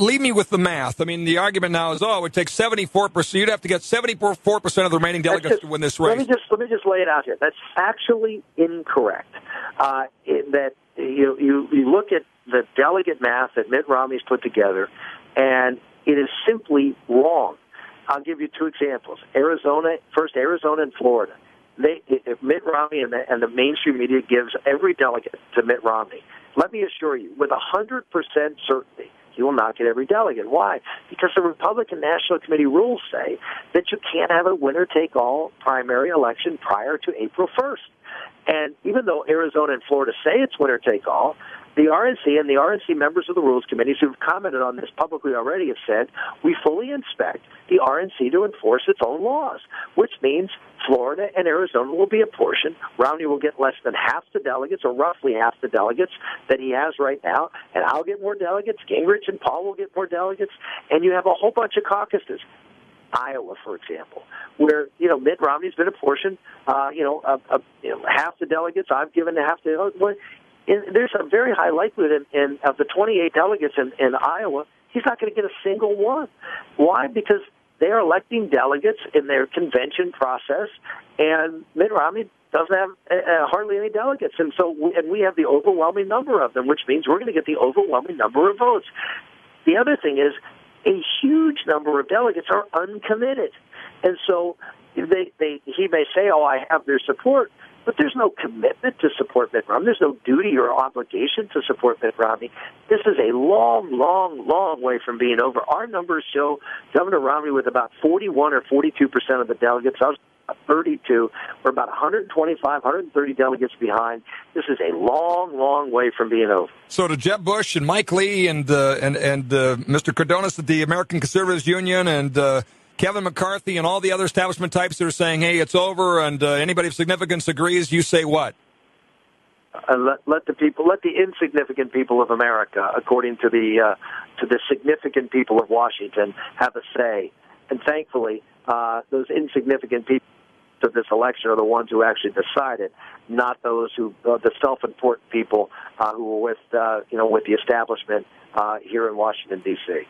leave me with the math. I mean, the argument now is, it would take 74%. You'd have to get 74% of the remaining delegates to win this race. Let me just lay it out here. That's factually incorrect. That you look at the delegate math that Mitt Romney's put together, and it is simply wrong. I'll give you two examples. Arizona and Florida. Mitt Romney and the mainstream media gives every delegate to Mitt Romney. Let me assure you, with 100% certainty, he will not get every delegate. Why? Because the Republican National Committee rules say that you can't have a winner-take-all primary election prior to April 1st. And even though Arizona and Florida say it's winner-take-all, the RNC and the RNC members of the Rules Committees who've commented on this publicly already have said, we fully expect the RNC to enforce its own laws, which means Florida and Arizona will be apportioned. Romney will get less than half the delegates, or roughly half the delegates that he has right now, and I'll get more delegates. Gingrich and Paul will get more delegates, and you have a whole bunch of caucuses. Iowa, for example, where Mitt Romney's been apportioned, half the delegates. I've given half the. There's a very high likelihood of the 28 delegates in Iowa, he's not going to get a single one. Why? Because they are electing delegates in their convention process, and Mitt Romney doesn't have hardly any delegates. And we have the overwhelming number of them, which means we're going to get the overwhelming number of votes. The other thing is a huge number of delegates are uncommitted. And so he may say, I have their support, but there's no commitment to support Mitt Romney. There's no duty or obligation to support Mitt Romney. This is a long, long, long way from being over. Our numbers show Governor Romney with about 41 or 42% of the delegates. I was 32. We're about 125, 130 delegates behind. This is a long, long way from being over. So to Jeb Bush and Mike Lee and Mr. Cardonis at the American Conservatives Union and Kevin McCarthy and all the other establishment types that are saying, hey, it's over, and anybody of significance agrees, you say what? Let the insignificant people of America, according to the significant people of Washington, have a say. And thankfully, those insignificant people of this election are the ones who actually decided, not those the self-important people who were with the establishment here in Washington, D.C.